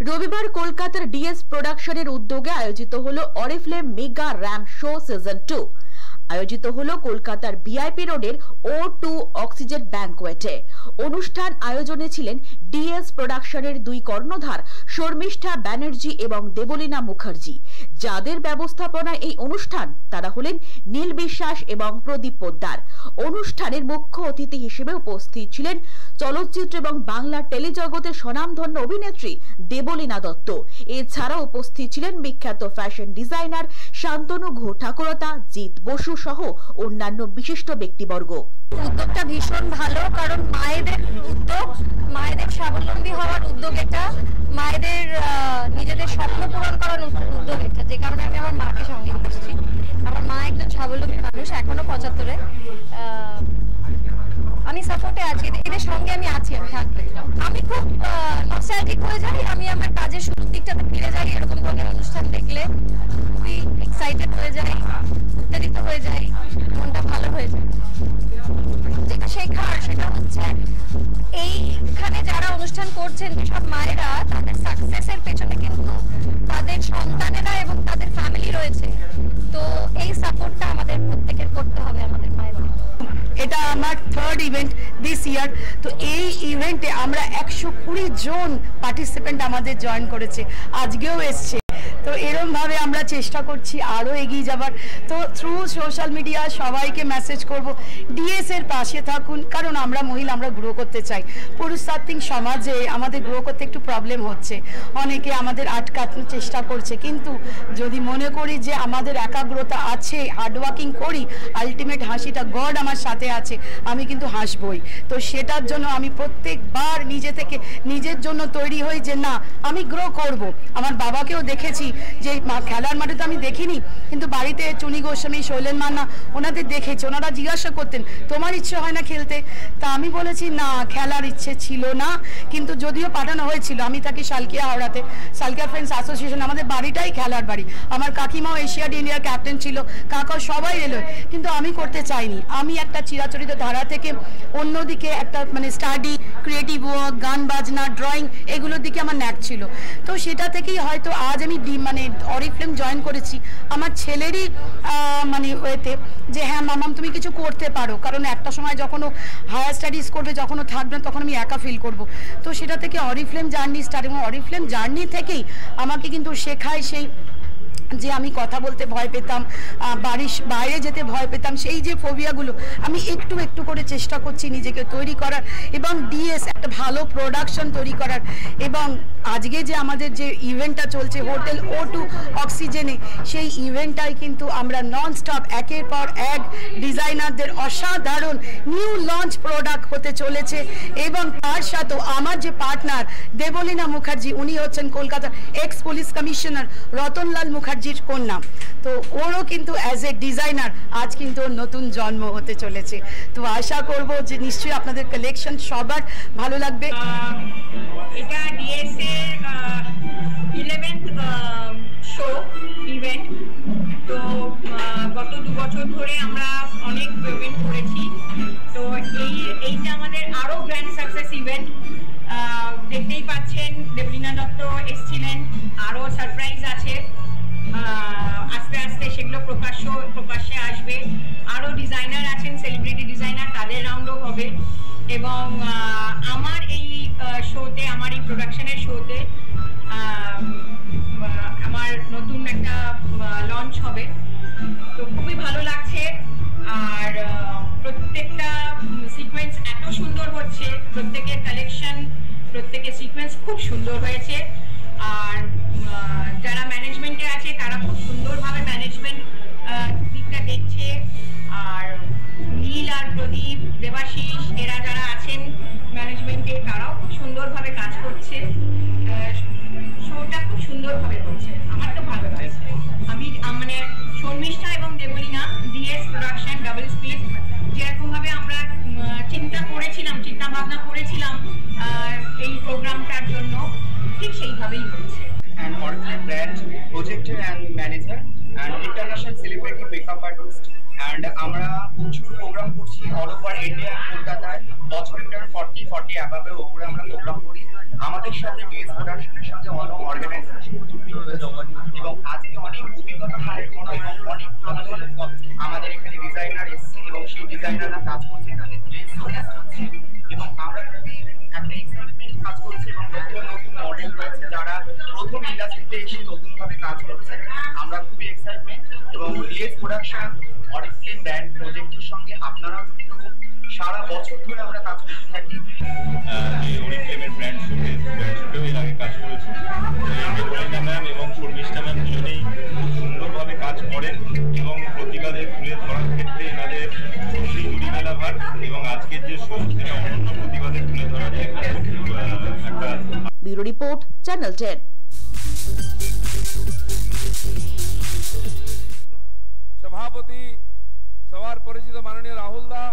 রবিবার কলকাতার ডিএস প্রোডাকশনের উদ্যোগে আয়োজিত হলো Oriflame mega ramp show season 2। আয়োজিত হলো কলকাতার ভিআইপি রোডের O2 অক্সিজেন ব্যাংকোয়েটে। অনুষ্ঠান আয়োজনে ছিলেন ডিএস প্রোডাকশনের দুই কর্ণধার শর্মিষ্ঠা ব্যানার্জি এবং দেবলীনা মুখার্জি। যাদের ব্যবস্থাপনায় এই অনুষ্ঠান তারা হলেন নীল বিশ্বাস এবং প্রদীপ পোদ্দার। অনুষ্ঠানের মুখ্য অতিথি হিসেবে উপস্থিত ছিলেন চলচ্চিত্র এবং বাংলা টেলিজগতের স্বনামধন্য অভিনেত্রী দেবলীনা দত্ত। এছাড়া উপস্থিত ছিলেন বিখ্যাত ফ্যাশন ডিজাইনার শান্তনু ঘোষাকরতা, জিৎ বসু সহ অন্যান্য বিশিষ্ট ব্যক্তিবর্গ। উদ্যোগটা ভীষণ ভালো, কারণ মায়েদের উদ্যোগ, মায়েদের স্বাবলম্বী হওয়ার উদ্যোগ এটা, মায়েদের নিজেদের স্বপ্ন পূরণ করার উদ্যোগ এটা, যে কারণে আমি আমার মাকে সঙ্গে নিয়ে এসেছি। আমার মা একজন স্বাবলম্বী মানুষ, এখনো 75-এ। আমি সাপোর্টে আছি, এদের সঙ্গে আমি আছি, আমি থাকবো। আমি খুব নস্টালজিক হয়ে যাই, আমি আমার কাজের শুরুর দিকটাতে ফিরে যাই। এরকম ধরনের অনুষ্ঠান দেখলে খুবই এক্সাইটেড হয়ে যাই, উত্তেজিত হয়ে যাই, মনটা ভালো হয়ে যায়। যেটা শেখার সেটা হচ্ছে এইখানে যারা অনুষ্ঠান করছেন, সব মায়েরা, তাদের সাকসেসের পেছনে কিন্তু তাদের সন্তানেরা এবং তাদের ফ্যামিলি রয়েছে। তো এই সাপোর্টটা আমাদের প্রত্যেকের করতে হবে আমাদের মায়েদের। এটা আমার থার্ড ইভেন্ট দিস ইয়ার। তো এই ইভেন্টে আমরা 120 জন পার্টিসিপেন্ট আমাদের জয়েন করেছে, আজকেও এসছে। তো এরকমভাবে আমরা চেষ্টা করছি আরও এগিয়ে যাবার। তো থ্রু সোশ্যাল মিডিয়া সবাইকে মেসেজ করব, ডিএস এর পাশে থাকুন, কারণ আমরা মহিলা, আমরা গ্রো করতে চাই। পুরুষতান্ত্রিক সমাজে আমাদের গ্রো করতে একটু প্রবলেম হচ্ছে, অনেকে আমাদের আটকানোর চেষ্টা করছে। কিন্তু যদি মনে করি যে আমাদের একাগ্রতা আছে, হার্ডওয়ার্কিং করি, আলটিমেট হাসিটা গড আমার সাথে আছে, আমি কিন্তু হাসবই। তো সেটার জন্য আমি প্রত্যেকবার নিজে থেকে নিজের জন্য তৈরি হই যে না, আমি গ্রো করব। আমার বাবাকেও দেখেছি যে খেলার মাঠে তো আমি দেখিনি, কিন্তু বাড়িতে চুনি গোস্বামী, শৈলেন মান্না, ওনাদের দেখেছি। ওনারা জিজ্ঞাসা করতেন তোমার ইচ্ছে হয় না খেলতে? তা আমি বলেছি না, খেলার ইচ্ছে ছিল না, কিন্তু যদিও পাঠানো হয়েছিল। আমি থাকি সালকিয়া হাওড়াতে, সালকিয়া ফ্রেন্ডস অ্যাসোসিয়েশন, আমাদের বাড়িটাই খেলার বাড়ি। আমার কাকিমাও এশিয়াড ইন্ডিয়ার ক্যাপ্টেন ছিল, কাকাও, সবাই এলো, কিন্তু আমি করতে চাইনি। আমি একটা চিরাচরিত ধারা থেকে অন্যদিকে একটা স্টাডি, ক্রিয়েটিভ ওয়ার্ক, গান বাজনা, ড্রয়িং, এগুলোর দিকে আমার ন্যাক ছিল। তো সেটা থেকেই হয়তো আজ আমি অরিফ্লেম জয়েন করেছি আমার ছেলেরই ওয়েতে, যে হ্যাঁ মামাম তুমি কিছু করতে পারো। কারণ একটা সময় যখন ও হায়ার স্টাডিজ করবে, যখন ও থাকবে না, তখন আমি একা ফিল করব। তো সেটা থেকে অরিফ্লেম জার্নি স্টার্ট, এবং অরিফ্লেম জার্নি থেকেই আমাকে কিন্তু শেখায় সেই যে আমি কথা বলতে ভয় পেতাম, বাড়ির বাইরে যেতে ভয় পেতাম, সেই যে ফোবিয়াগুলো আমি একটু একটু করে চেষ্টা করছি নিজেকে তৈরি করার, এবং ডিএস একটা ভালো প্রোডাকশন তৈরি করার। এবং আজকে যে আমাদের যে ইভেন্টটা চলছে হোটেল O2 অক্সিজেনে, সেই ইভেন্টটাই কিন্তু আমরা নন স্টপ একের পর এক ডিজাইনারদের অসাধারণ নিউ লঞ্চ প্রোডাক্ট হতে চলেছে। এবং তার সাথেও আমার যে পার্টনার দেবলীনা মুখার্জি, উনি হচ্ছেন কলকাতার এক্স পুলিশ কমিশনার রতনলাল মুখার্জির কন্যা। তো ওরও কিন্তু অ্যাজ এ ডিজাইনার আজ কিন্তু নতুন জন্ম হতে চলেছে। তো আশা করব যে নিশ্চয়ই আপনাদের কালেকশন সবার ভালো লাগবে। এটা ডিএস এর 11th শো ইভেন্ট। তো গত 2 বছর ধরে আমরা অনেক ইভেন্ট করেছি। তো এইটা আমাদের আরো গ্র্যান্ড সাকসেস ইভেন্ট। দেখতেই পাচ্ছেন দেবলীনা দত্ত এসেছিলেন, আরো সারপ্রাইজ আছে, আস্তে আস্তে সেগুলো প্রকাশ্যে আসবে। আরো ডিজাইনার আছেন, সেলিব্রিটি ডিজাইনার, তাদের রাউন্ডও হবে। এবং আমার এই শোতে, আমার এই প্রোডাকশনের শোতে আমার নতুন একটা লঞ্চ হবে। তো খুবই ভালো লাগছে। আর প্রত্যেকটা সিকোয়েন্স এত সুন্দর হচ্ছে, প্রত্যেকের কালেকশন, প্রত্যেকের সিকোয়েন্স খুব সুন্দর হয়েছে। আর যারা ম্যানেজমেন্টে আছে তারা খুব সুন্দরভাবে ম্যানেজমেন্ট দিকটা দেখছে। আর নীল আর প্রদীপ, দেবাশিস, এরা যারা আছেন ম্যানেজমেন্টে, তারাও খুব সুন্দরভাবে কাজ করছে। শোটা খুব সুন্দরভাবে করছে, আমার তো ভালো লাগছে। আমি শর্মিষ্ঠা এবং Debolina, DS production, double speed, যেরকমভাবে আমরা চিন্তা ভাবনা করেছিলাম এই প্রোগ্রামটার জন্য, ঠিক সেইভাবেই হচ্ছে। And Oriflame brand projector and manager and international celebrity makeup artist, and আমরা প্রচুর প্রোগ্রাম করছি অল ওভার ইন্ডিয়া, কলকাতায় বছরে 40 অ্যাবাবে উপরে আমরা প্রোগ্রাম করি। আমাদের সাথে ডিএস প্রোডাকশনের সঙ্গে অন্য অর্গানাইজেশন যুক্ত হয়েছে এবং আজকে অনেক অভিজ্ঞতা সম্পন্ন এবং অনেক ভালো ভালো আমাদের এখানে ডিজাইনার এসছে এবং সেই ডিজাইনাররা কাজ করছে তাদের ড্রেস করছে এবং আমরা খুবই একটা এক্সাইটমেন্ট কাজ করছে এবং নতুন নতুন মডেল রয়েছে যারা প্রথম ইন্ডাস্ট্রিতে এসে নতুনভাবে কাজ করছে। আমরা খুবই এক্সাইটমেন্ট এবং ডিএস প্রোডাকশন অরিফ্লেম ব্র্যান্ড প্রজেক্টের সঙ্গে আপনারাও যুক্ত হন। সারা বছর ধরে আমরা কাজ করতে থাকি। এই অরিফ্লেমের ব্র্যান্ড শুটেও এর আগে কাজ করেছি। রীনা ম্যাম এবং শর্মিষ্ঠা ম্যাম দুজনেই খুব সুন্দরভাবে কাজ করেন এবং প্রতিবাদের তুলে ধরার ক্ষেত্রে এনাদের সত্যি জুড়ি মেলা ভার এবং আজকের যে শো সেটা অনন্য প্রতিবাদের তুলে ধরার একটা ব্যুরো রিপোর্ট, চ্যানেল 10। সভাপতি সবার পরিচিত মাননীয় রাহুল দা।